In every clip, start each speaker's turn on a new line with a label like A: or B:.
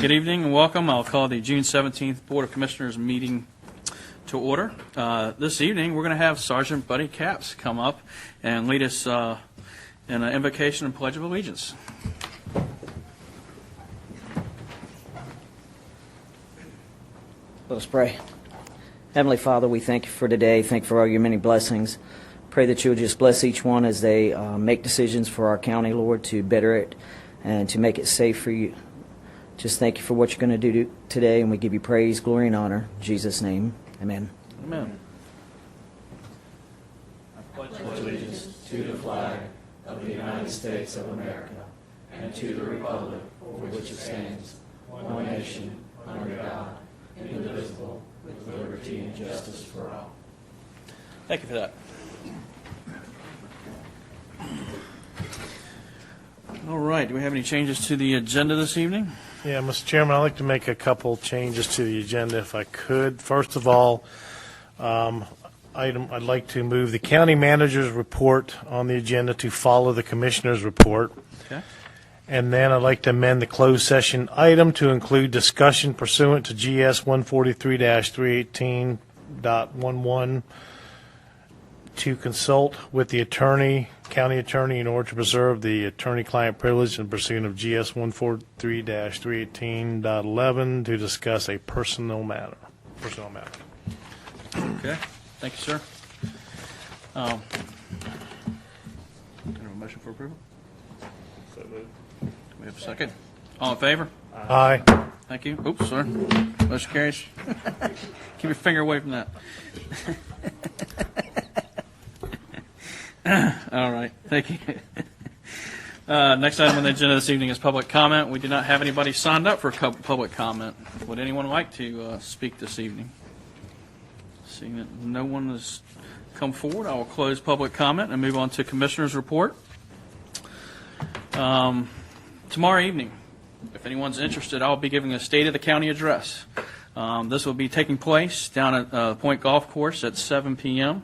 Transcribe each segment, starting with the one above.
A: Good evening and welcome. I'll call the June 17th Board of Commissioners meeting to order. This evening, we're going to have Sergeant Buddy Capps come up and lead us in an invocation and pledge of allegiance.
B: Let us pray. Heavenly Father, we thank you for today. Thank you for all your many blessings. Pray that you would just bless each one as they make decisions for our county, Lord, to better it and to make it safe for you. Just thank you for what you're going to do today, and we give you praise, glory, and honor. In Jesus' name, amen.
A: Amen.
C: I pledge allegiance to the flag of the United States of America and to the republic for which it stands, one nation, under God, indivisible, with liberty and justice for all.
A: Thank you for that. All right. Do we have any changes to the agenda this evening?
D: Yeah, Mr. Chairman, I'd like to make a couple changes to the agenda if I could. First of all, I'd like to move the county manager's report on the agenda to follow the commissioner's report.
A: Okay.
D: And then I'd like to amend the closed session item to include discussion pursuant to GS 143-318.11 to consult with the county attorney in order to preserve the attorney-client privilege and pursuant of GS 143-318.11 to discuss a personnel matter.
A: Okay. Thank you, sir. Can I have a motion for approval?
D: So moved.
A: Do we have a second? All in favor?
D: Aye.
A: Thank you. Oops, sorry. Motion carries. Keep your finger away from that. All right. Thank you. Next item on the agenda this evening is public comment. We do not have anybody signed up for public comment. Would anyone like to speak this evening? Seeing that no one has come forward, I will close public comment and move on to Commissioner's report. Tomorrow evening, if anyone's interested, I'll be giving a State of the County address. This will be taking place down at Point Golf Course at 7 p.m.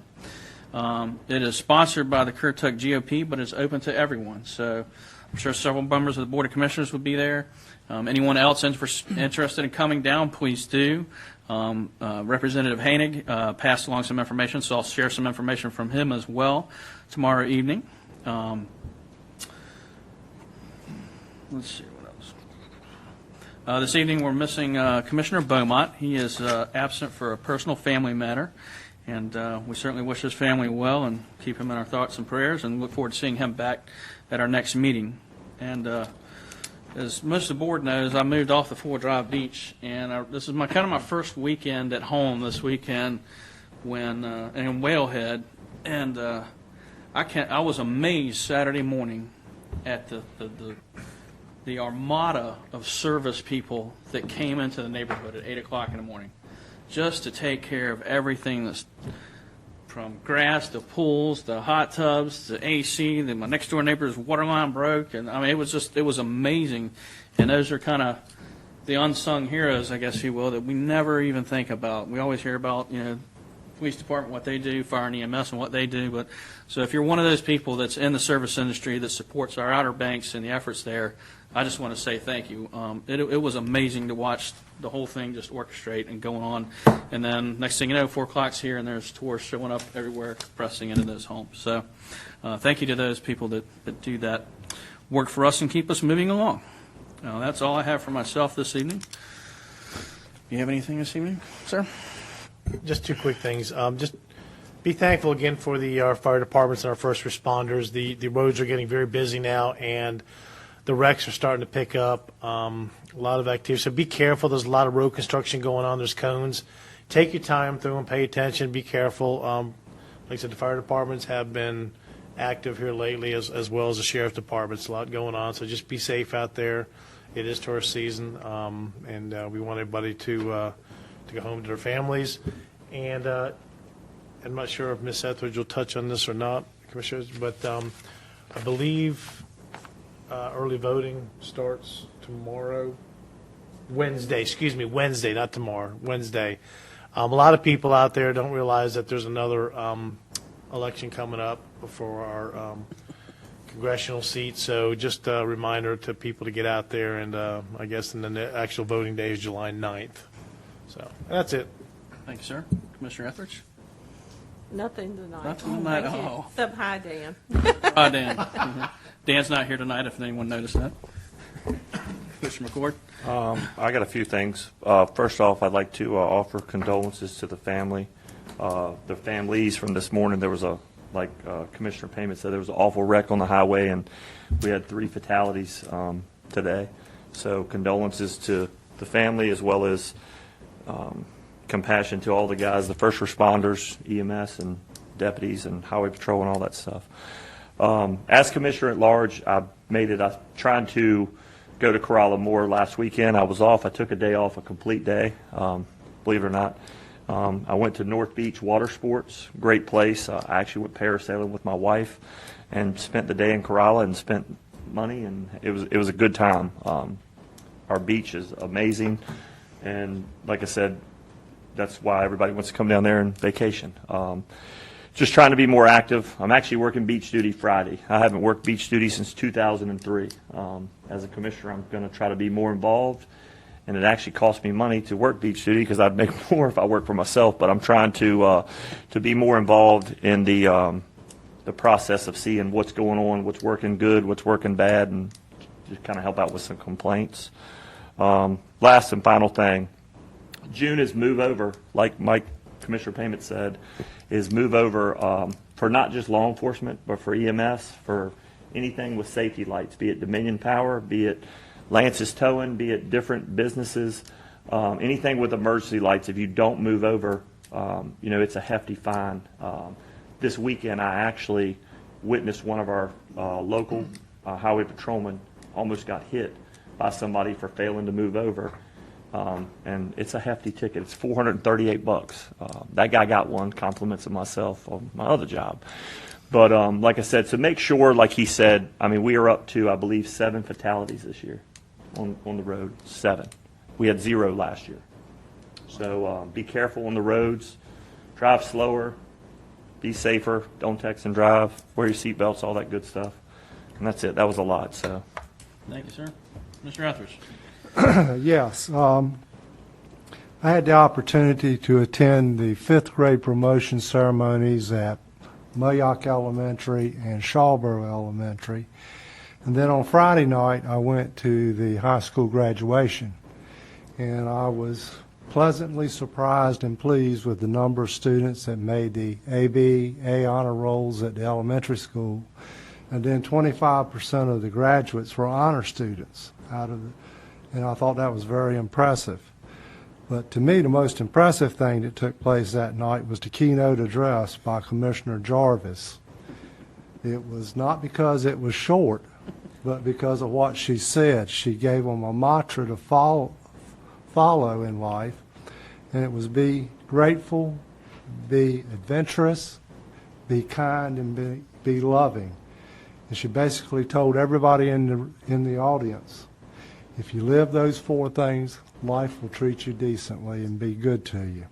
A: It is sponsored by the Currituck GOP, but it's open to everyone. So I'm sure several members of the Board of Commissioners would be there. Anyone else interested in coming down, please do. Representative Hainig passed along some information, so I'll share some information from him as well tomorrow evening. Let's see what else. This evening we're missing Commissioner Beaumont. He is absent for a personal family matter. And we certainly wish his family well and keep him in our thoughts and prayers and look forward to seeing him back at our next meeting. And as most of the board knows, I moved off the 4 Drive Beach, and this is kind of my first weekend at home this weekend when in Whalehead. And I was amazed Saturday morning at the armada of service people that came into the neighborhood at 8 o'clock in the morning, just to take care of everything that's from grass to pools to hot tubs to AC. Then my next door neighbor's water line broke, and I mean it was amazing. And those are kind of the unsung heroes, I guess you will, that we never even think about. We always hear about, police department, what they do, fire and EMS and what they do. But so if you're one of those people that's in the service industry that supports our Outer Banks and the efforts there, I just want to say thank you. It was amazing to watch the whole thing just orchestrate and going on. And then next thing you know, 4 o'clock's here and there's tourists showing up everywhere, pressing into those homes. So thank you to those people that do that work for us and keep us moving along. That's all I have for myself this evening. You have anything this evening, sir?
D: Just 2 quick things. Just be thankful again for our fire departments and our first responders. The roads are getting very busy now, and the wrecks are starting to pick up. A lot of activity. So be careful. There's a lot of road construction going on. There's cones. Take your time through them. Pay attention. Be careful. Like I said, the fire departments have been active here lately, as well as the sheriff's departments. A lot going on. So just be safe out there. It is tourist season, and we want everybody to go home to their families. And I'm not sure if Ms. Etheridge will touch on this or not, Commissioners, but I believe early voting starts tomorrow. Wednesday, not tomorrow, Wednesday. A lot of people out there don't realize that there's another election coming up for our congressional seats. So just a reminder to people to get out there, and I guess and then the actual voting day is July 9th. So that's it.
A: Thank you, sir. Commissioner Etheridge?
E: Nothing tonight.
A: Nothing tonight.
E: Thank you.
A: Oh.
E: Except hi, Dan.
A: Dan. Mhm. Dan's not here tonight, if anyone noticed that. Commissioner McCord?
F: I got a few things. First off, I'd like to offer condolences to the family. The families from this morning, there was like Commissioner Payment said, there was an awful wreck on the highway, and we had 3 fatalities today. So condolences to the family, as well as compassion to all the guys, the first responders, EMS and deputies and highway patrol and all that stuff. As Commissioner at Large, I tried to go to Corolla more last weekend. I was off. I took a day off, a complete day, believe it or not. I went to North Beach Water Sports, great place. I actually went parasailing with my wife and spent the day in Corolla and spent money, and it was a good time. Our beach is amazing, and like I said, that's why everybody wants to come down there and vacation. Just trying to be more active. I'm actually working beach duty Friday. I haven't worked beach duty since 2003. As a commissioner, I'm going to try to be more involved, and it actually costs me money to work beach duty because I'd make more if I worked for myself. But I'm trying to be more involved in the process of seeing what's going on, what's working good, what's working bad, and just kind of help out with some complaints. Last and final thing, June is move over, like Mike Commissioner Payment said, is move over for not just law enforcement, but for EMS, for anything with safety lights, be it Dominion Power, be it Lance's Towing, be it different businesses, anything with emergency lights. If you don't move over, it's a hefty fine. This weekend, I actually witnessed one of our local highway patrolmen almost got hit by somebody for failing to move over. And it's a hefty ticket. It's $438. That guy got one, compliments of myself on my other job. But like I said, so make sure, like he said, we are up to, I believe, 7 fatalities this year on the road. 7. We had 0 last year. So be careful on the roads. Drive slower. Be safer. Don't text and drive. Wear your seatbelts, all that good stuff. And that's it. That was a lot. So.
A: Thank you, sir. Mr. Etheridge?
G: Yes. I had the opportunity to attend the 5th grade promotion ceremonies at Moyock Elementary and Shawboro Elementary. And then on Friday night, I went to the high school graduation. And I was pleasantly surprised and pleased with the number of students that made the A honor rolls at the elementary school. And then 25% of the graduates were honor students and I thought that was very impressive. But to me, the most impressive thing that took place that night was the keynote address by Commissioner Jarvis. It was not because it was short, but because of what she said. She gave them a mantra to follow in life, and it was be grateful, be adventurous, be kind, and be loving. And she basically told everybody in the audience, if you live those 4 things, life will treat you decently and be good to you.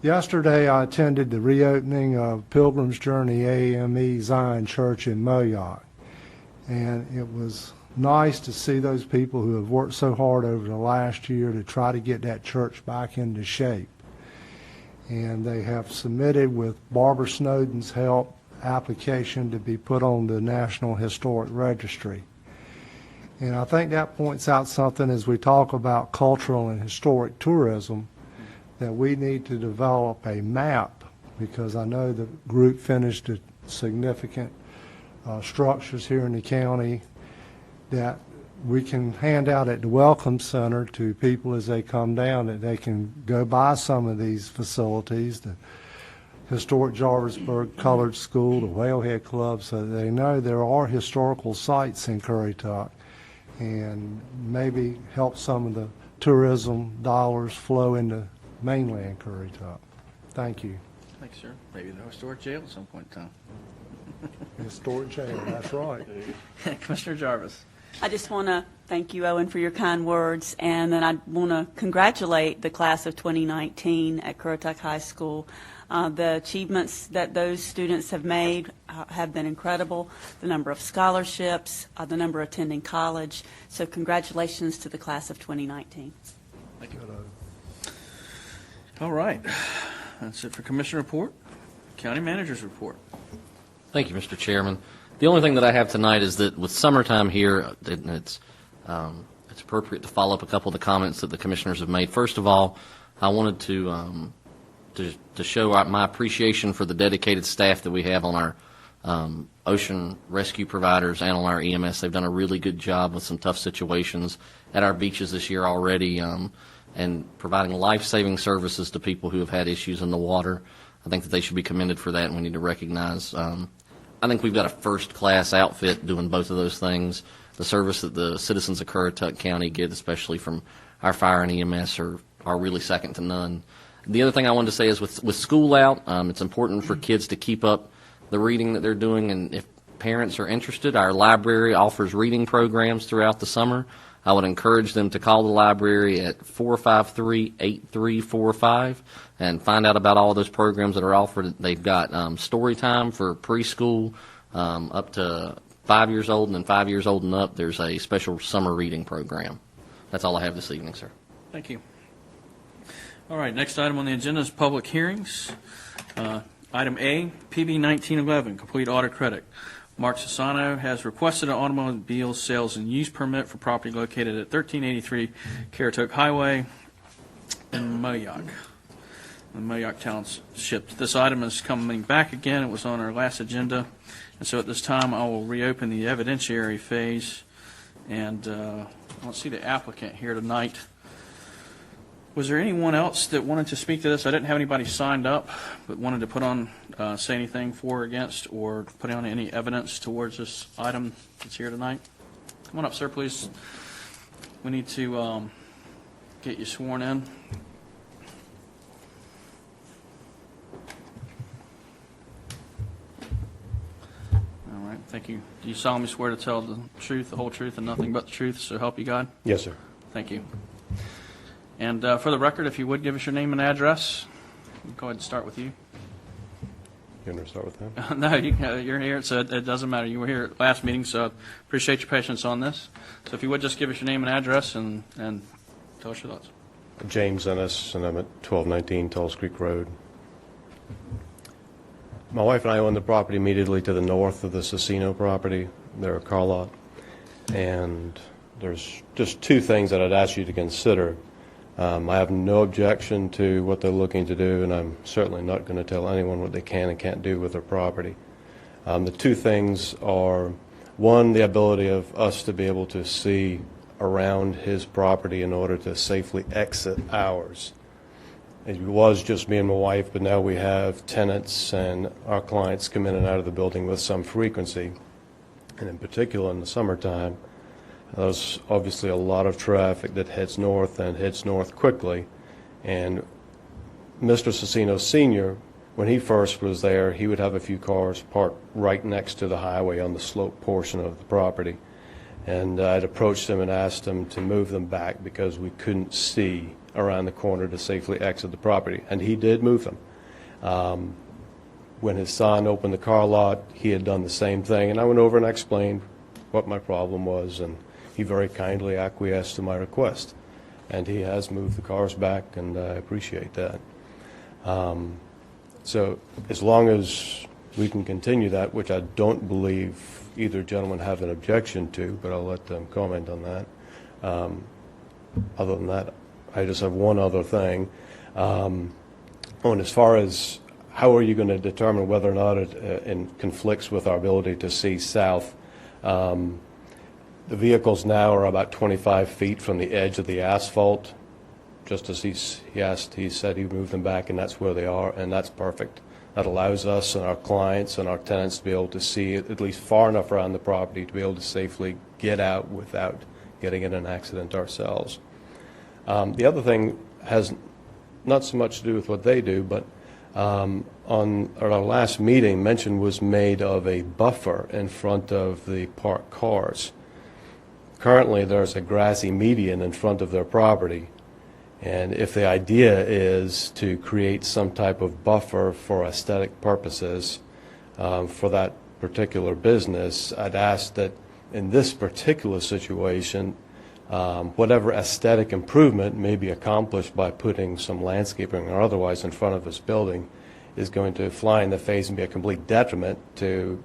G: Yesterday, I attended the reopening of Pilgrim's Journey AME Zion Church in Moyock, and it was nice to see those people who have worked so hard over the last year to try to get that church back into shape. And they have submitted, with Barbara Snowden's help, application to be put on the National Historic Registry. And I think that points out something as we talk about cultural and historic tourism, that we need to develop a map, because I know the group finished a significant structures here in the county that we can hand out at the Welcome Center to people as they come down, that they can go by some of these facilities, the Historic Jarvisburg Colored School, the Whalehead Club, so that they know there are historical sites in Currituck, and maybe help some of the tourism dollars flow into mainland Currituck. Thank you.
A: Thank you, sir. Maybe the historic jail at some point in time.
G: Historic jail, that's right.
A: Commissioner Jarvis?
H: I just want to thank you, Owen, for your kind words, and then I want to congratulate the class of 2019 at Currituck High School. The achievements that those students have made have been incredible, the number of scholarships, the number attending college. So congratulations to the class of 2019.
A: Thank you. All right. That's it for Commissioner report. County Manager's report.
I: Thank you, Mr. Chairman. The only thing that I have tonight is that with summertime here, it's appropriate to follow up a couple of the comments that the commissioners have made. First of all, I wanted to show my appreciation for the dedicated staff that we have on our ocean rescue providers and on our EMS. They've done a really good job with some tough situations at our beaches this year already, and providing life-saving services to people who have had issues in the water. I think that they should be commended for that, and we need to recognize. I think we've got a first-class outfit doing both of those things. The service that the citizens of Currituck County get, especially from our fire and EMS, are really second to none. The other thing I wanted to say is with school out, it's important for kids to keep up the reading that they're doing, and if parents are interested, our library offers reading programs throughout the summer. I would encourage them to call the library at 453-8345 and find out about all those programs that are offered. They've got story time for preschool up to 5 years old, and then 5 years old and up, there's a special summer reading program. That's all I have this evening, sir.
A: Thank you. All right, next item on the agenda is public hearings. Item A, PB 1911, complete auto credit. Mark Sassano has requested an automobile sales and use permit for property located at 1383 Currituck Highway in Moyock, the Moyock Township. This item is coming back again. It was on our last agenda. And so at this time, I will reopen the evidentiary phase. And I don't see the applicant here tonight. Was there anyone else that wanted to speak to this? I didn't have anybody signed up, but wanted to put on, say anything for or against, or put on any evidence towards this item that's here tonight. Come on up, sir, please. We need to get you sworn in. All right, thank you. Do you solemnly swear to tell the truth, the whole truth, and nothing but the truth, so help you God?
J: Yes, sir.
A: Thank you. And for the record, if you would give us your name and address, we'll go ahead and start with you.
J: You want to start with that?
A: No, you're here, so it doesn't matter. You were here at last meeting, so appreciate your patience on this. So if you would just give us your name and address and tell us your thoughts.
J: James Ennis, and I'm at 1219 Tulls Creek Road. My wife and I own the property immediately to the north of the Sassino property. They're a car lot. And there's just two things that I'd ask you to consider. I have no objection to what they're looking to do, and I'm certainly not going to tell anyone what they can and can't do with their property. The two things are, one, the ability of us to be able to see around his property in order to safely exit ours. It was just me and my wife, but now we have tenants and our clients come in and out of the building with some frequency, and in particular in the summertime. There's obviously a lot of traffic that heads north and heads north quickly. And Mr. Sassino Sr., when he first was there, he would have a few cars parked right next to the highway on the slope portion of the property. And I'd approached him and asked him to move them back because we couldn't see around the corner to safely exit the property. And he did move them. When his son opened the car lot, he had done the same thing. And I went over and explained what my problem was, and he very kindly acquiesced to my request, and he has moved the cars back, and I appreciate that. So as long as we can continue that, which I don't believe either gentleman have an objection to, but I'll let them comment on that. Other than that, I just have one other thing. As far as how are you going to determine whether or not it conflicts with our ability to see south, the vehicles now are about 25 feet from the edge of the asphalt. Just as he said he moved them back, and that's where they are, and that's perfect. That allows us and our clients and our tenants to be able to see at least far enough around the property to be able to safely get out without getting in an accident ourselves. The other thing has not so much to do with what they do, but on our last meeting, mention was made of a buffer in front of the parked cars. Currently, there's a grassy median in front of their property, and if the idea is to create some type of buffer for aesthetic purposes, for that particular business. I'd ask that in this particular situation, whatever aesthetic improvement may be accomplished by putting some landscaping or otherwise in front of this building is going to fly in the face and be a complete detriment to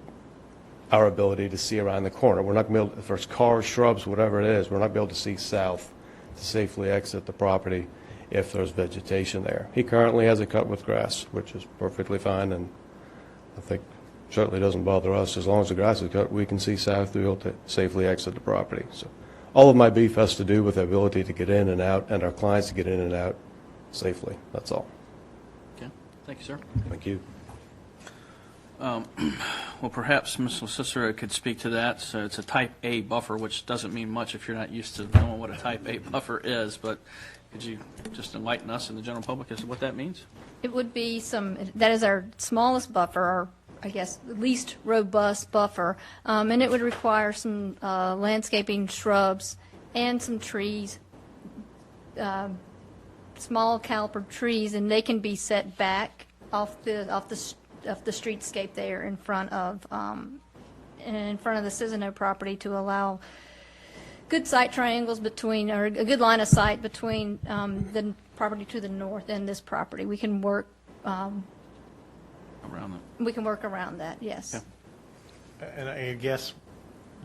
J: our ability to see around the corner. We're not going to be able, if there's cars, shrubs, whatever it is, we're not going to be able to see south to safely exit the property if there's vegetation there. He currently has it cut with grass, which is perfectly fine, and I think certainly doesn't bother us. As long as the grass is cut, we can see south, we'll be able to safely exit the property. So all of my beef has to do with the ability to get in and out, and our clients to get in and out safely. That's all.
A: Okay, thank you, sir.
J: Thank you.
A: Well, perhaps Ms. Cicero could speak to that. So it's a type A buffer, which doesn't mean much if you're not used to knowing what a type A buffer is, but could you just enlighten us and the general public as to what that means?
K: It would be that is our smallest buffer, our, I guess, least robust buffer, and it would require some landscaping, shrubs, and some trees, small caliper trees, and they can be set back off the streetscape there in front of the Cicero property to allow good sight triangles between, or a good line of sight between the property to the north and this property. We can work
A: Around that.
K: we can work around that. Yes.
A: Yeah.
D: And I guess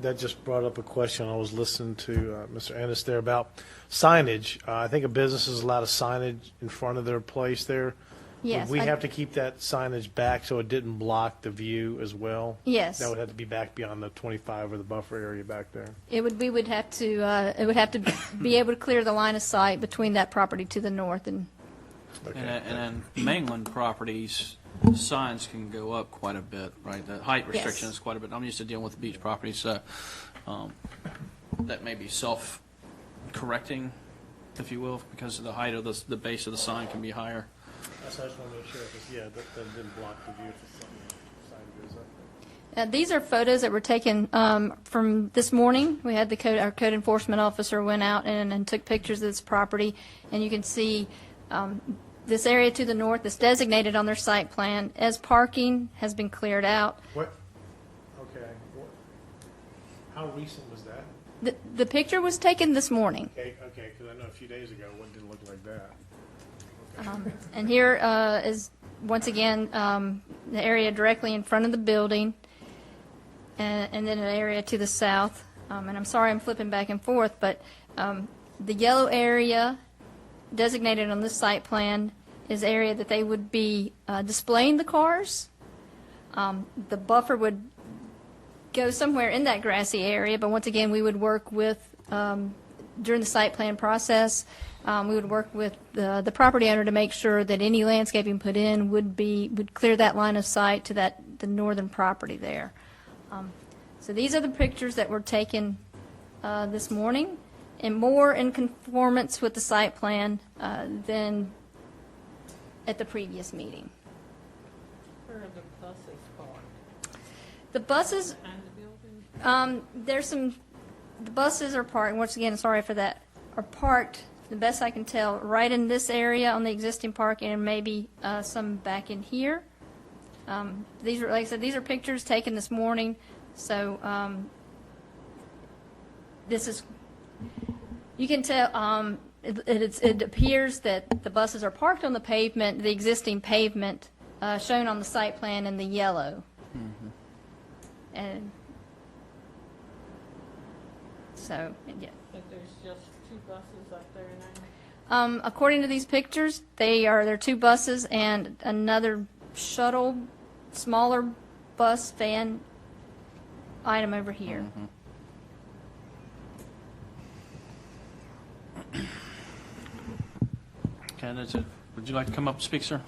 D: that just brought up a question. I was listening to Mr. Ennis there about signage. I think a business is allowed a signage in front of their place there.
K: Yes.
D: Would we have to keep that signage back so it didn't block the view as well?
K: Yes.
D: That would have to be back beyond the 25 or the buffer area back there.
K: It would have to be able to clear the line of sight between that property to the north and.
D: Okay.
A: And then mainland properties, signs can go up quite a bit, right? The height restriction
K: Yes.
A: is quite a bit. I'm used to dealing with beach properties, so that may be self-correcting, if you will, because of the height of the base of the sign can be higher.
D: That's why I just want to make sure, because, that didn't block the view if the sign goes up.
K: These are photos that were taken from this morning. We had our code enforcement officer went out and took pictures of this property, and you can see this area to the north that's designated on their site plan as parking has been cleared out.
D: What? Okay. How recent was that?
K: The picture was taken this morning.
D: Okay, because I know a few days ago it didn't look like that.
K: And here is, once again, the area directly in front of the building, and then an area to the south. And I'm sorry I'm flipping back and forth, but the yellow area designated on this site plan is area that they would be displaying the cars. The buffer would go somewhere in that grassy area, but once again, we would work with, during the site plan process, we would work with the property owner to make sure that any landscaping put in would clear that line of sight to the northern property there. So these are the pictures that were taken this morning, and more in conformance with the site plan than at the previous meeting.
E: Where are the buses parked?
K: The buses,
E: Behind the building?
K: the buses are parked, once again, sorry for that, are parked, the best I can tell, right in this area on the existing parking, and maybe some back in here. These are, like I said, these are pictures taken this morning, so this is, you can tell, it appears that the buses are parked on the pavement, the existing pavement shown on the site plan in the yellow.
A: Mm-hmm.
K: And so, yeah.
E: But there's just two buses up there now?
K: According to these pictures, there are two buses and another shuttle, smaller bus van item over here.
A: Okay, that's it. Would you like to come up and speak, sir?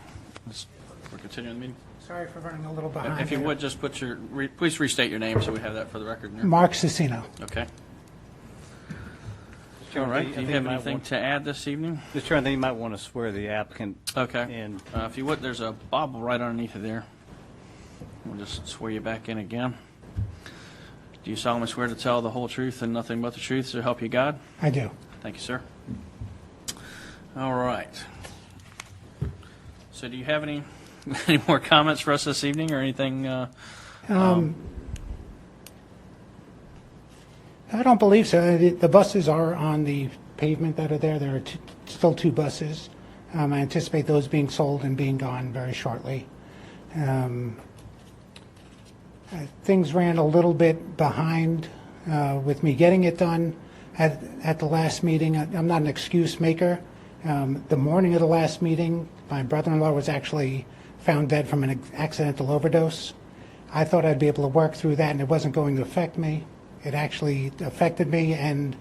A: We're continuing the meeting.
L: Sorry for running a little behind.
A: If you
L: here.
A: would, just please restate your name so we have that for the record.
L: Mark Cicino.
A: Okay. All right, do you have anything to add this evening?
M: Mr. Chairman, I think you might want to swear the applicant.
A: Okay.
M: And
A: If you would, there's a bobble right underneath it there. We'll just swear you back in again. Do you solemnly swear to tell the whole truth and nothing but the truth, so help you God?
L: I do.
A: Thank you, sir. All right. So do you have any Any more comments for us this evening or anything?
L: I don't believe so. The buses are on the pavement that are there. There are still 2 buses. I anticipate those being sold and being gone very shortly. Things ran a little bit behind with me getting it done at the last meeting. I'm not an excuse maker. The morning of the last meeting, my brother-in-law was actually found dead from an accidental overdose. I thought I'd be able to work through that and it wasn't going to affect me. It actually affected me and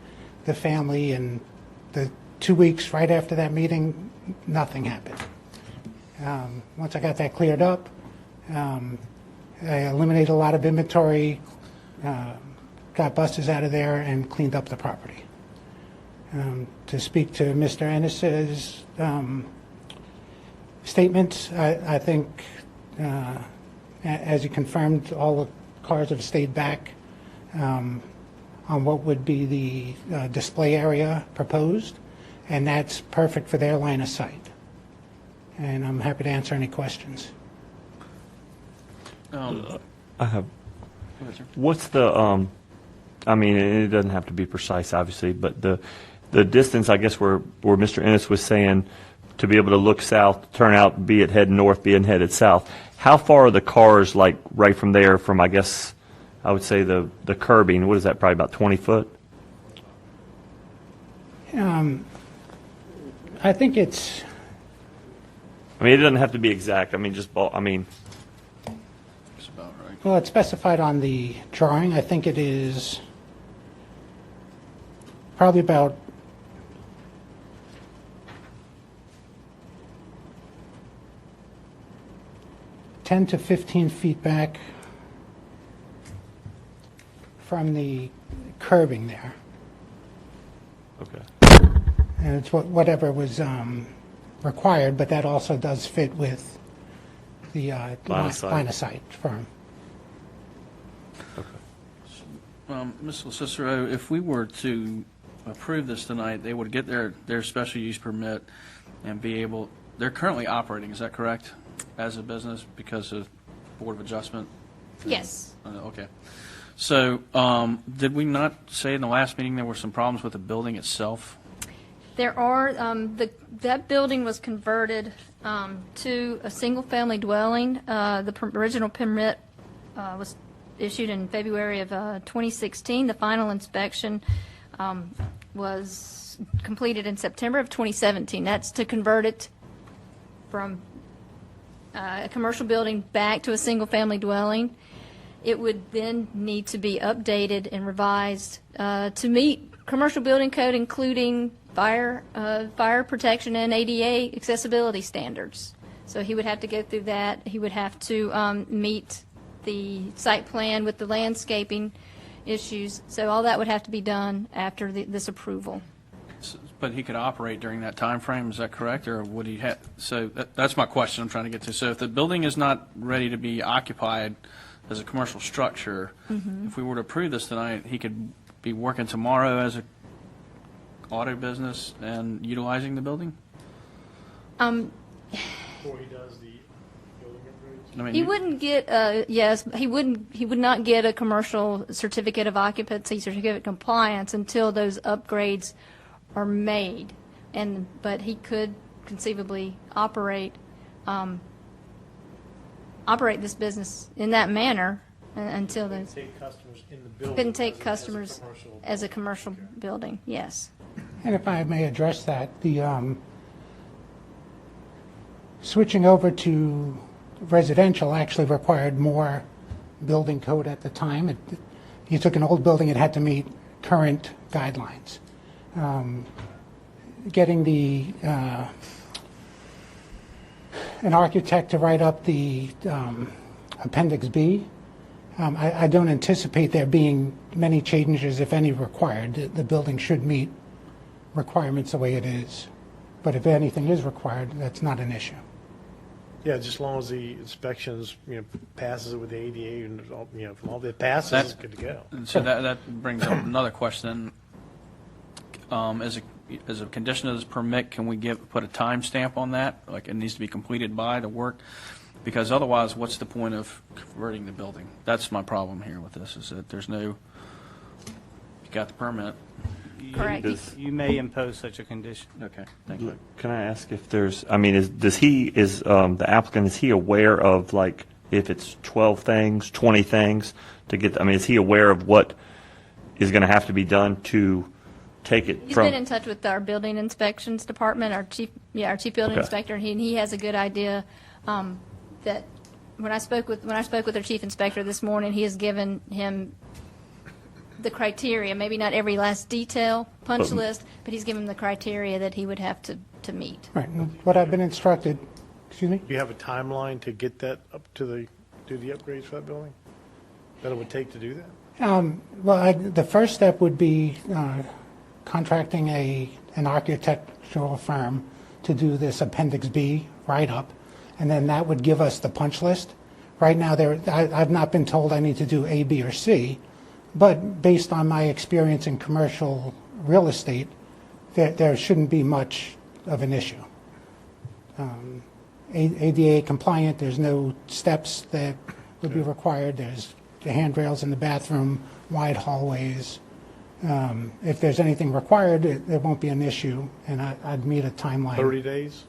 L: the family, and the 2 weeks right after that meeting, nothing happened. Once I got that cleared up, I eliminated a lot of inventory, got buses out of there, and cleaned up the property. To speak to Mr. Ennis's statements, I think, as he confirmed, all the cars have stayed back on what would be the display area proposed, and that's perfect for their line of sight. And I'm happy to answer any questions.
F: I have. What's the? I mean, it doesn't have to be precise, obviously, but the distance, I guess, where Mr. Ennis was saying to be able to look south, turn out, be it heading north, be it headed south. How far are the cars, like right from there, from, I guess, I would say the curbing? What is that? Probably about 20 foot.
L: I think it's.
F: I mean, it doesn't have to be exact. I mean, just I mean.
A: That's about right.
L: Well, it's specified on the drawing. I think it is probably about 10 to 15 feet back from the curbing there.
F: Okay.
L: And it's whatever was required, but that also does fit with the line of sight firm.
A: Ms. Cicero, if we were to approve this tonight, they would get their special use permit and be able, they're currently operating, is that correct, as a business because of Board of Adjustment?
K: Yes.
A: Okay. So did we not say in the last meeting there were some problems with the building itself?
K: There are, that building was converted to a single-family dwelling. The original permit was issued in February of 2016. The final inspection was completed in September of 2017. That's to convert it from a commercial building back to a single-family dwelling. It would then need to be updated and revised to meet commercial building code, including fire protection and ADA accessibility standards. So he would have to go through that. He would have to meet the site plan with the landscaping issues. So all that would have to be done after this approval.
A: But he could operate during that time frame, is that correct? Or would he have, so that's my question I'm trying to get to. So if the building is not ready to be occupied as a commercial structure, if we were to approve this tonight, he could be working tomorrow as a auto business and utilizing the building?
D: Before he does the building upgrades?
A: I mean,
K: He wouldn't get he would not get a commercial certificate of occupancy, certificate of compliance until those upgrades are made. But he could conceivably operate this business in that manner until those.
D: Take customers in the building.
K: Couldn't take
D: as a
K: customers
D: commercial-
K: as a commercial building, yes.
L: And if I may address that, the switching over to residential actually required more building code at the time. You took an old building, it had to meet current guidelines. Getting an architect to write up the Appendix B, I don't anticipate there being many changes, if any, required. The building should meet requirements the way it is. But if anything is required, that's not an issue.
D: Yeah, just as long as the inspections, passes it with the ADA and all, if all that passes,
A: That's-
D: it's good to go.
A: And so that brings up another question. As a condition of this permit, can we put a time stamp on that? Like it needs to be completed by the work? Because otherwise, what's the point of converting the building? That's my problem here with this, is that there's no, you got the permit.
K: Correct.
M: You may impose such a condition.
A: Okay, thank you.
F: Can I ask if there's, I mean, is the applicant, is he aware of, like, if it's 12 things, 20 things to get, I mean, is he aware of what is going to have to be done to take it
K: He's
F: from?
K: been in touch with our building inspections department, our chief building
F: Okay.
K: inspector, and he has a good idea that when I spoke with our chief inspector this morning, he has given him the criteria, maybe not every last detail punch list, but he's given the criteria that he would have to meet.
L: Right, and what I've been instructed, excuse me?
D: Do you have a timeline to get that up to do the upgrades for that building? That it would take to do that?
L: Well, the first step would be contracting an architectural firm to do this Appendix B write-up, and then that would give us the punch list. Right now, I've not been told I need to do A, B, or C, but based on my experience in commercial real estate, there shouldn't be much of an issue. ADA compliant, there's no steps that would be required, there's the handrails in the bathroom, wide hallways. If there's anything required, it won't be an issue, and I'd meet a timeline.
D: 30 days?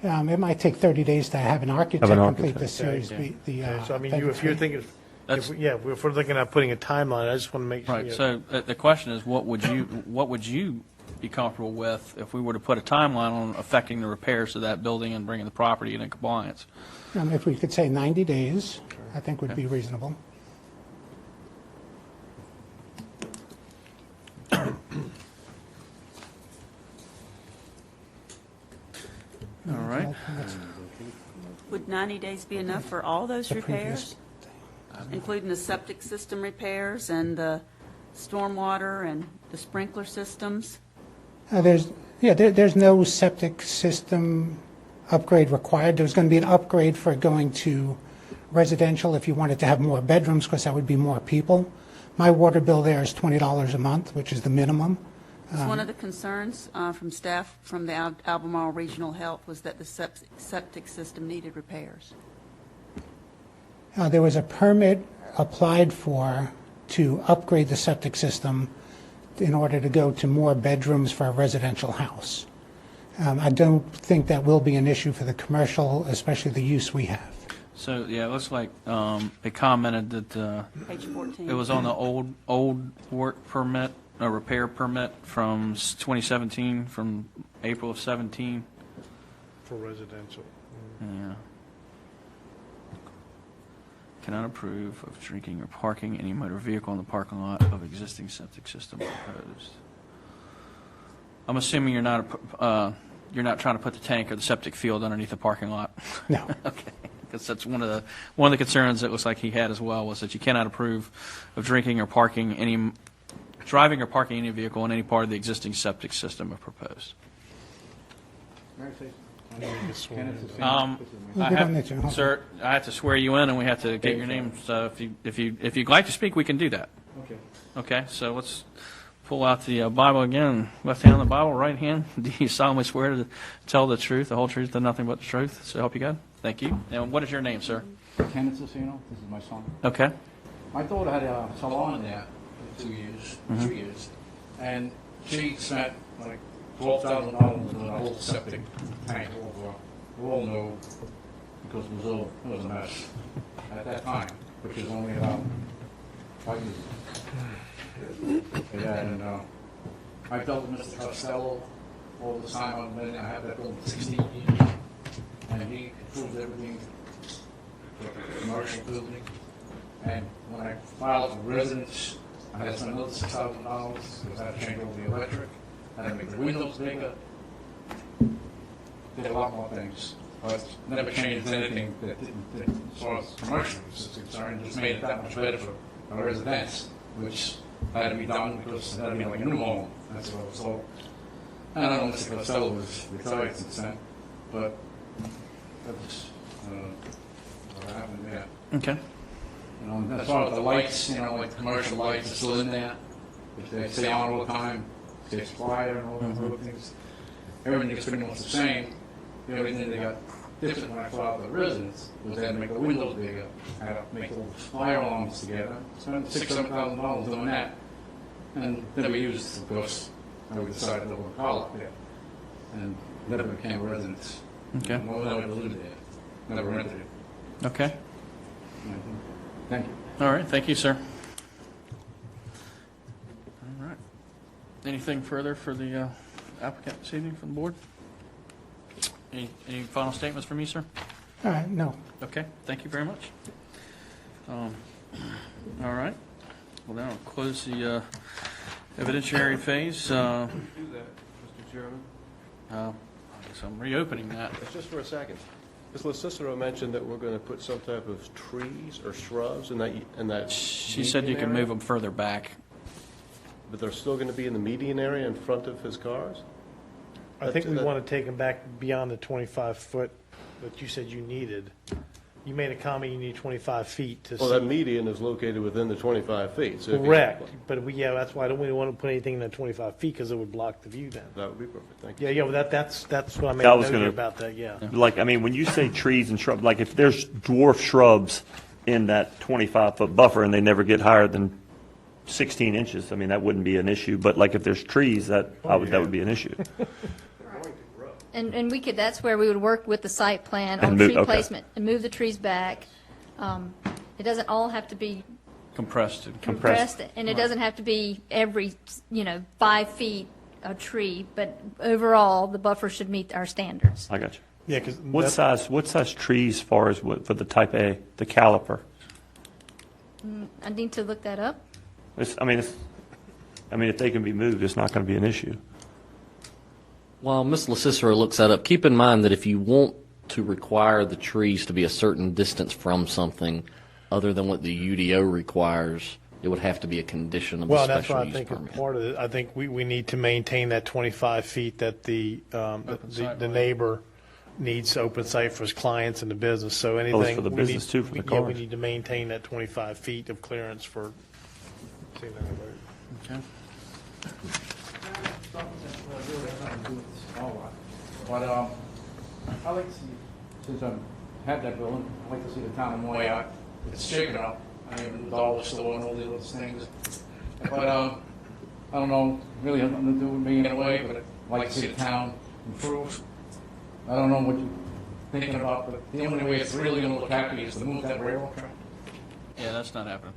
L: It might take 30 days to have an architect complete the series.
D: Okay.
L: The,
D: So, I mean, if you're thinking, if we're looking at putting a timeline, I just want to make sure.
A: Right, so the question is, what would you be comfortable with if we were to put a timeline on affecting the repairs to that building and bringing the property into compliance?
L: If we could say 90 days, I think would be reasonable.
A: All right.
H: Would 90 days be enough for all those
L: The previous-
H: repairs, including the septic system repairs and the stormwater and the sprinkler systems?
L: There's no septic system upgrade required. There's going to be an upgrade for going to residential if you wanted to have more bedrooms, because that would be more people. My water bill there is $20 a month, which is the minimum.
H: One of the concerns from staff from the Albemarle Regional Health was that the septic system needed repairs.
L: There was a permit applied for to upgrade the septic system in order to go to more bedrooms for a residential house. I don't think that will be an issue for the commercial, especially the use we have.
A: So, yeah, it looks like they commented that
H: Page 14.
A: it was on the old work permit, a repair permit from 2017, from April of 17.
D: For residential.
A: Yeah. Cannot approve of drinking or parking any motor vehicle in the parking lot of existing septic system proposed. I'm assuming you're not trying to put the tank or the septic field underneath the parking lot.
L: No.
A: Okay, because that's one of the concerns that looks like he had as well, was that you cannot approve of driving or parking any vehicle in any part of the existing septic system if proposed. Sir, I have to swear you in, and we have to get your name. So if you'd like to speak, we can do that.
C: Okay.
A: Okay. So let's pull out the Bible again. Left hand on the Bible, right hand. Do you solemnly swear to tell the truth, the whole truth, and nothing but the truth? So help you God. Thank you. And what is your name, sir?
C: Kenneth Cicino, this is my son.
A: Okay.
C: My daughter had a salon there for 2 years, 3 years, and she spent like $12,000 on the whole septic tank over. We all know because it was a mess at that time, which is only about 5 years. Yeah, and I dealt with Mr. Costello all the time. I had that building 16 years, and he approved everything for the commercial building. And when I filed for residence, I had to spend another $6,000 because I had to change over the electric, I had to make the windows bigger, did a lot more things. But never changed anything that as far as commercial is concerned, just made it that much better for a residence, which had to be done because it had to be like a new home. That's what I was told. I don't know, Mr. Costello was retired since then, but that's what happened there.
A: Okay.
C: You know, as far as the lights, like the commercial lights are still in there, which they stay on all the time, stays quiet and all those other things. Everything is pretty much the same. The only thing they got different when I flew out to the residents was they had to make the windows bigger, had to make the fire alarms together, spent $600,000 doing that. And never used, of course, and we decided to live in a car lot there. And never became residents.
A: Okay.
C: Never lived there. Never rented it.
A: Okay.
C: Thank you.
A: All right, thank you, sir. All right. Anything further for the applicant this evening from the board? Any final statements from you, sir?
L: No.
A: Okay, thank you very much. All right. Well, now I'll close the evidentiary phase.
J: Do that, Mr. Chairman.
A: I guess I'm reopening that.
J: It's just for a second. Ms. LaCicero mentioned that we're going to put some type of trees or shrubs in that.
A: She said you
J: median
A: can
J: area,
A: move them further back.
J: but they're still going to be in the median area in front of his cars?
D: I think we want to take them back beyond the 25-foot that you said you needed. You made a comment you need 25 feet to
J: Well, that
D: see.
J: median is located within the 25 feet. So if you-
D: Correct, but that's why I don't really want to put anything in that 25 feet, because it would block the view then.
J: That would be perfect, thank you.
D: Yeah, well, that's what I made
F: I
D: a
F: was
D: note
F: gonna-
D: here about that, yeah.
F: Like, I mean, when you say trees and shrubs, like if there's dwarf shrubs in that 25-foot buffer and they never get higher than 16 inches, I mean, that wouldn't be an issue. But like if there's trees, that would be an issue.
K: And we could, that's where we would work with the site plan
F: And
K: on
F: move-
K: tree
F: okay.
K: placement and move the trees back. It doesn't all have to be
A: Compressed.
K: compressed, and it doesn't have to be every, 5 feet a tree, but overall, the buffer should meet our standards.
F: I got you.
D: Yeah, because
F: What size trees, as far as what, for the type A, the caliper?
K: I need to look that up.
F: I mean, if they can be moved, it's not going to be an issue.
I: While Ms. LaCicero looks that up, keep in mind that if you want to require the trees to be a certain distance from something other than what the UDO requires, it would have to be a condition of the
D: Well, that's
I: special
D: why I
I: use
D: think
I: permit.
D: part of it, I think we need to maintain that 25 feet that the neighbor needs open site for his clients and the business, so anything.
F: for the
D: we
F: business
D: need-
F: too, for the
D: Yeah, we
F: cars.
D: need to maintain that 25 feet of clearance for.
A: Okay.
C: But I like to see, since I've had that building, I like to see the town of Moyoc. It's shaken up. I mean, the dollar store and all these other things. But I don't know, really has nothing to do with me in a way, but I'd like to see the town improve. I don't know what you're thinking about, but the only way it's really going to look happy is to move that railroad track.
A: Yeah, that's not happening.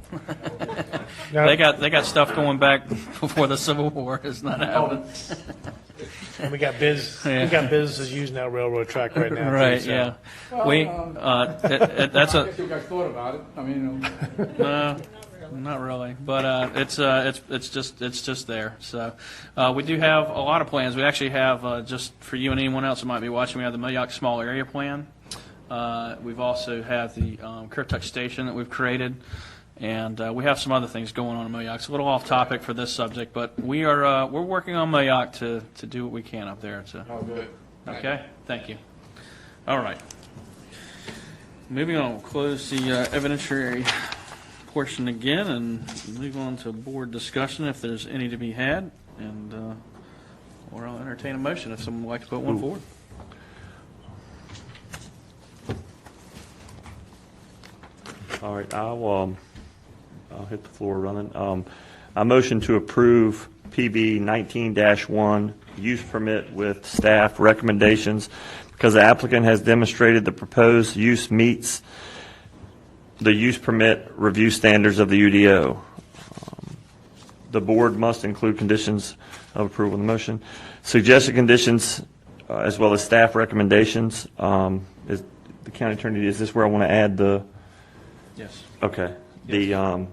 D: No.
A: They got stuff going back before the Civil War. It's not happening.
D: And we got businesses using that railroad track right now. too,
A: Right,
D: so.
A: yeah. That's
C: I
A: a,
C: guess you guys thought about it. I mean,
A: no, not really, but it's just there. So we do have a lot of plans. We actually have, just for you and anyone else that might be watching, we have the Moyoc Small Area Plan. We've also have the Currituck Station that we've created, and we have some other things going on in Moyoc. It's a little off topic for this subject, but we're working on Moyoc to do what we can up there.
C: oh, good.
A: Okay, thank you. All right. Moving on, we'll close the evidentiary portion again and move on to board discussion if there's any to be had, and or I'll entertain a motion if someone would like to put one forward.
F: All right, I'll hit the floor running. I motion to approve PB 19-1 use permit with staff recommendations because the applicant has demonstrated the proposed use meets the use permit review standards of the UDO. The board must include conditions of approval of the motion. Suggested conditions as well as staff recommendations. Is the county attorney, is this where I want to add the?
A: Yes.
F: Okay. The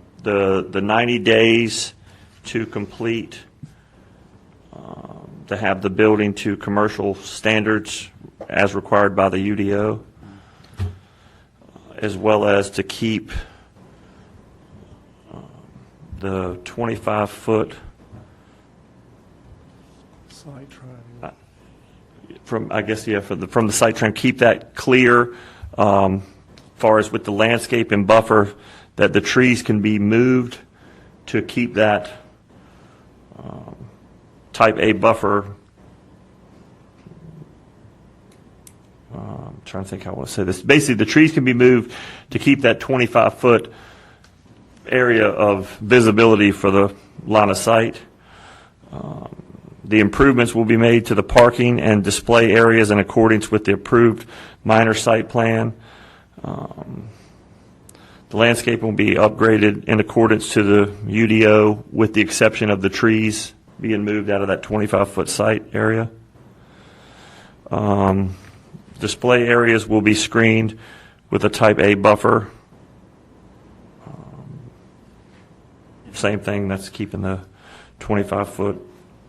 F: 90 days to complete, to have the building to commercial standards as required by the UDO, as well as to keep the 25-foot
G: Site triangle.
F: from, I guess, yeah, from the site trying to keep that clear, far as with the landscape and buffer, that the trees can be moved to keep that type A buffer I'm trying to think how I want to say this. Basically, the trees can be moved to keep that 25-foot area of visibility for the line of sight. The improvements will be made to the parking and display areas in accordance with the approved minor site plan. The landscape will be upgraded in accordance to the UDO, with the exception of the trees being moved out of that 25-foot site area. Display areas will be screened with a type A buffer. Same thing, that's keeping the 25-foot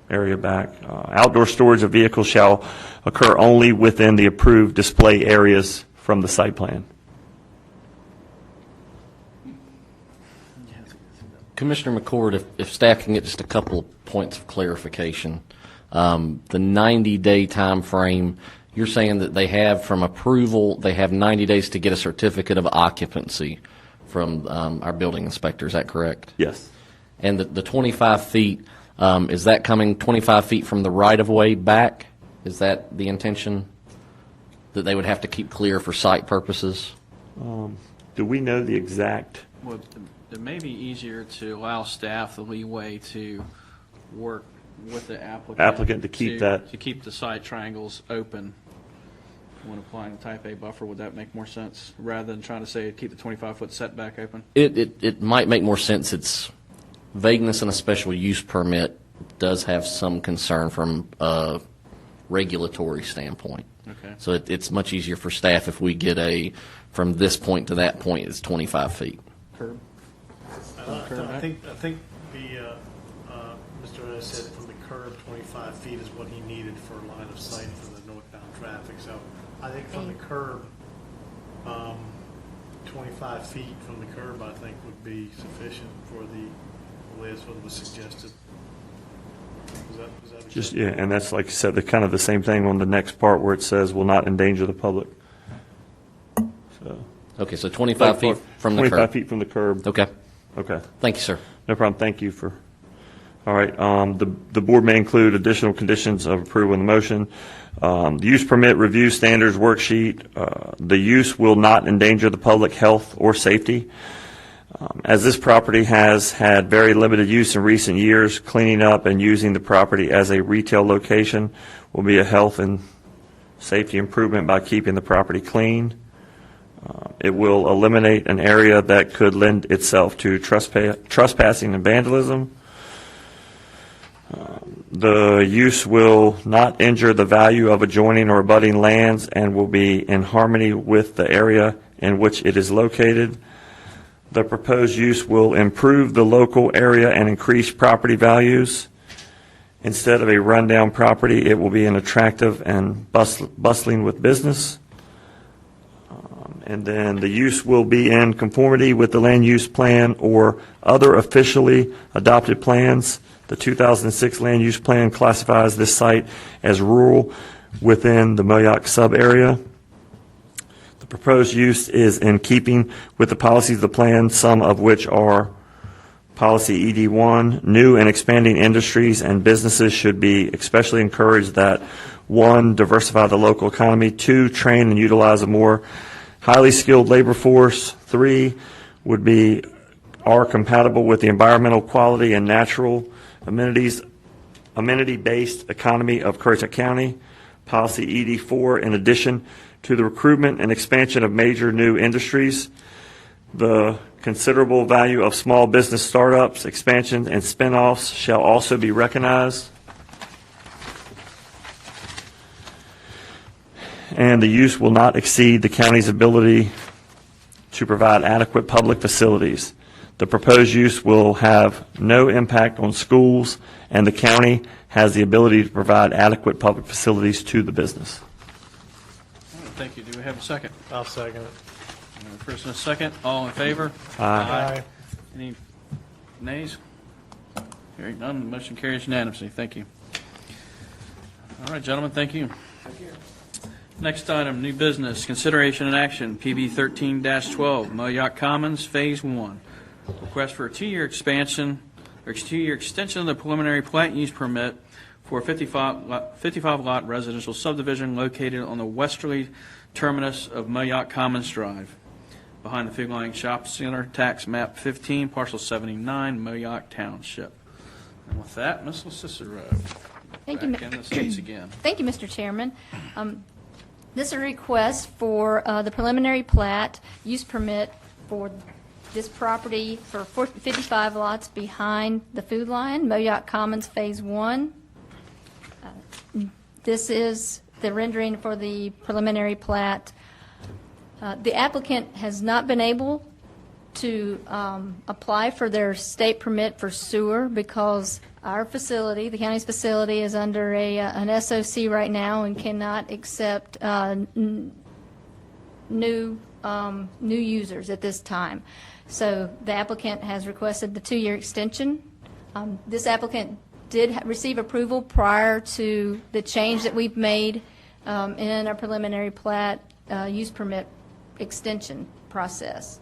F: area back. Outdoor storage of vehicles shall occur only within the approved display areas from the site plan.
I: Commissioner McCord, if staff can get just a couple of points of clarification. The 90-day time frame, you're saying that they have from approval, they have 90 days to get a certificate of occupancy from our building inspector. Is that correct?
F: Yes.
I: And the 25 feet, is that coming 25 feet from the right-of-way back? Is that the intention, that they would have to keep clear for site purposes?
F: Do we know the exact?
A: Well, it may be easier to allow staff the leeway to work with the applicant
F: To keep that.
A: to keep the site triangles open when applying the type A buffer. Would that make more sense, rather than trying to say keep the 25-foot setback open?
I: It might make more sense. It's vagueness in a special use permit does have some concern from a regulatory standpoint.
A: Okay.
I: So it's much easier for staff if we get from this point to that point, it's 25 feet.
A: Curb.
D: I think the Mr. Rose said from the curb, 25 feet is what he needed for line of sight for the northbound traffic. So I think from the curb, 25 feet from the curb, I think would be sufficient for the way what was suggested. Is that
F: Just, yeah, and that's, like you said, the kind of the same thing on the next part where it says will not endanger the public. So,
I: Okay, so 25 feet from the curb.
F: 25 feet from the curb.
I: Okay.
F: Okay.
I: Thank you, sir.
F: No problem. Thank you for. All right. The board may include additional conditions of approval in the motion. The use permit review standards worksheet. The use will not endanger the public health or safety. As this property has had very limited use in recent years, cleaning up and using the property as a retail location will be a health and safety improvement by keeping the property clean. It will eliminate an area that could lend itself to trespassing and vandalism. The use will not injure the value of adjoining or abutting lands and will be in harmony with the area in which it is located. The proposed use will improve the local area and increase property values. Instead of a rundown property, it will be an attractive and bustling with business. And then the use will be in conformity with the land use plan or other officially adopted plans. The 2006 land use plan classifies this site as rural within the Moyock sub-area. The proposed use is in keeping with the policies of the plan, some of which are Policy ED1. New and expanding industries and businesses should be especially encouraged that, 1, diversify the local economy, 2, train and utilize a more highly skilled labor force, 3, are compatible with the environmental quality and natural amenity-based economy of Currituck County. Policy ED4, in addition to the recruitment and expansion of major new industries, the considerable value of small business startups, expansions, and spin-offs shall also be recognized. And the use will not exceed the county's ability to provide adequate public facilities. The proposed use will have no impact on schools, and the county has the ability to provide adequate public facilities to the business.
A: Thank you. Do we have a second?
D: I'll second it.
A: First and a second. All in favor?
D: Aye.
A: Any nays? Hearing none, the motion carries unanimously. Thank you. All right, gentlemen, thank you. Next item, new business, consideration and action, PB 13-12, Moyock Commons, Phase 1. Request for a 2-year expansion, or 2-year extension of the preliminary plat use permit for a 55-lot residential subdivision located on the westerly terminus of Moyock Commons Drive, behind the Food Line Shop Center, tax map 15, parcel 79, Moyock Township. And with that, Ms. Cicero,
K: Thank you,
A: back in the seats again.
K: Thank you, Mr. Chairman. This is a request for the preliminary plat use permit for this property for 55 lots behind the Food Line, Moyock Commons Phase 1. This is the rendering for the preliminary plat. The applicant has not been able to apply for their state permit for sewer because our facility, the county's facility, is under an SOC right now and cannot accept new users at this time. So the applicant has requested the 2-year extension. This applicant did receive approval prior to the change that we've made in our preliminary plat use permit extension process.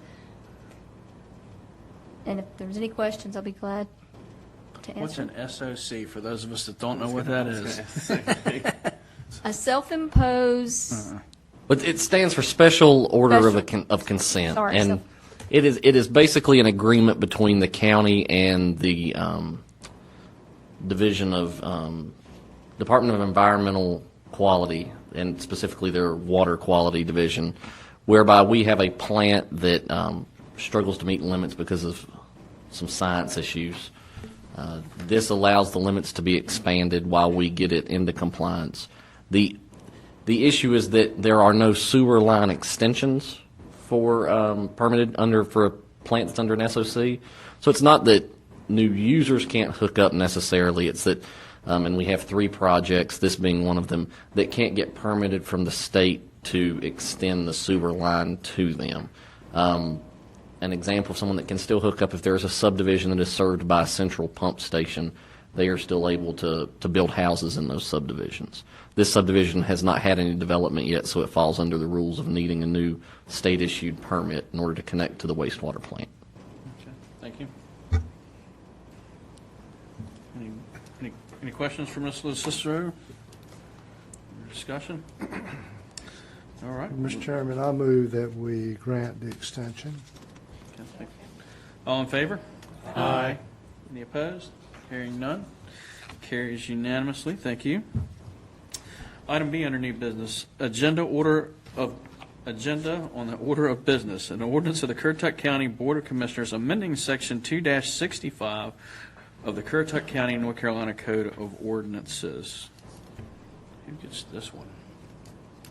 K: And if there's any questions, I'll be glad to
A: What's
K: answer.
A: an SOC, for those of us that don't know what that is?
K: A self-imposed,
I: But it stands for Special Order
K: Special-
I: of Consent.
K: Sorry,
I: and it is basically an agreement between the county and the Division of Department of Environmental Quality, and specifically their Water Quality Division, whereby we have a plant that struggles to meet limits because of some science issues. This allows the limits to be expanded while we get it into compliance. The issue is that there are no sewer line extensions for permitted for a plant that's under an SOC. So it's not that new users can't hook up necessarily. It's that, and we have 3 projects, this being one of them, that can't get permitted from the state to extend the sewer line to them. An example of someone that can still hook up, if there's a subdivision that is served by a central pump station, they are still able to build houses in those subdivisions. This subdivision has not had any development yet, so it falls under the rules of needing a new state-issued permit in order to connect to the wastewater plant.
A: Okay, thank you. Any questions for Ms. Cicero? Discussion? All right.
G: Mr. Chairman, I move that we grant the extension.
A: Okay, thank you. All in favor? Aye. Any opposed? Hearing none. Carries unanimously. Thank you. Item B under new business, agenda on the order of business, an ordinance of the Currituck County Board of Commissioners amending Section 2-65 of the Currituck County, North Carolina Code of Ordinances. Who gets this one?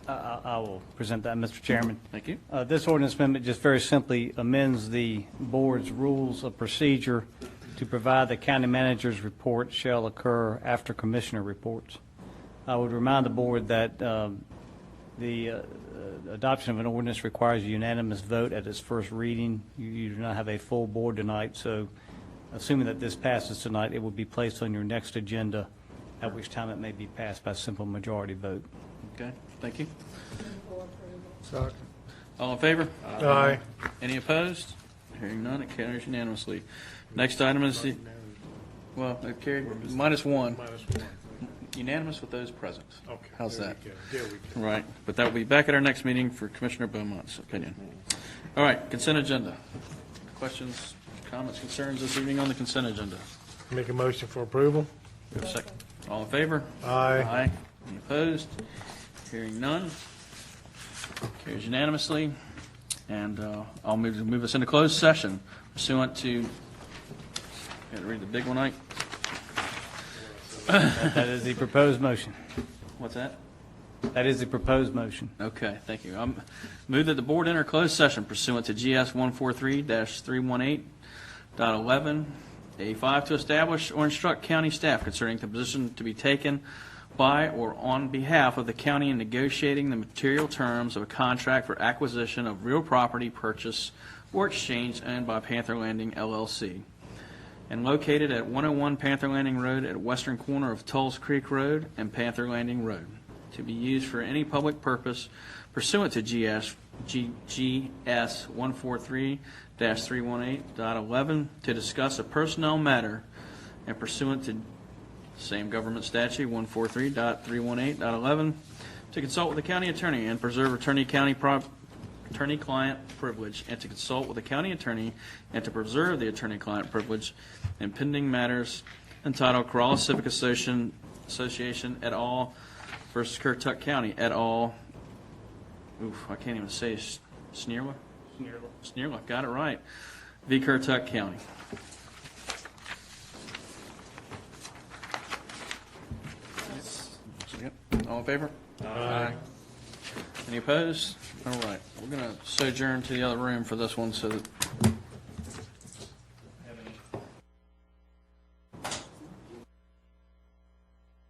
M: I will present that, Mr. Chairman.
A: Thank you.
M: This ordinance amendment just very simply amends the board's rules of procedure to provide the county manager's report shall occur after commissioner reports. I would remind the board that the adoption of an ordinance requires a unanimous vote at its first reading. You do not have a full board tonight, so assuming that this passes tonight, it will be placed on your next agenda, at which time it may be passed by simple majority vote.
A: Okay, thank you.
G: Second.
A: All in favor?
D: Aye.
A: Any opposed? Hearing none, it carries unanimously. Next item is the, well, it carried -1. Unanimous with those present.
D: Okay.
A: How's
D: there
A: that?
D: we go. There we go.
A: Right, but that will be back at our next meeting for Commissioner Beaumont's opinion. All right, consent agenda. Questions, comments, concerns this evening on the consent agenda?
D: Make a motion for approval?
A: Second. All in favor?
D: Aye.
A: Aye. Any opposed? Hearing none. Carries unanimously. And I'll move us into closed session pursuant to, got to read the big one, Ike?
M: That is the proposed motion.
A: What's that?
M: That is the proposed motion.
A: Okay, thank you. Move that the board enter closed session pursuant to GS 143-318.11A5 to establish or instruct county staff concerning the position to be taken by or on behalf of the county in negotiating the material terms of a contract for acquisition of real property purchase or exchange owned by Panther Landing LLC and located at 101 Panther Landing Road at western corner of Tulls Creek Road and Panther Landing Road, to be used for any public purpose pursuant to GS 143-318.11 to discuss a personnel matter and pursuant to Same government statute, 143.318.11, to consult with the county attorney and preserve attorney-client privilege, and to consult with the county attorney and to preserve the attorney-client privilege in pending matters entitled Corolla Civic Association et al. Versus Currituck County et al. Oof, I can't even say Sneerla? Sneerla, got it right. V. Currituck County. All in favor? Aye. Any opposed? All right, we're going to sojourn to the other room for this one so that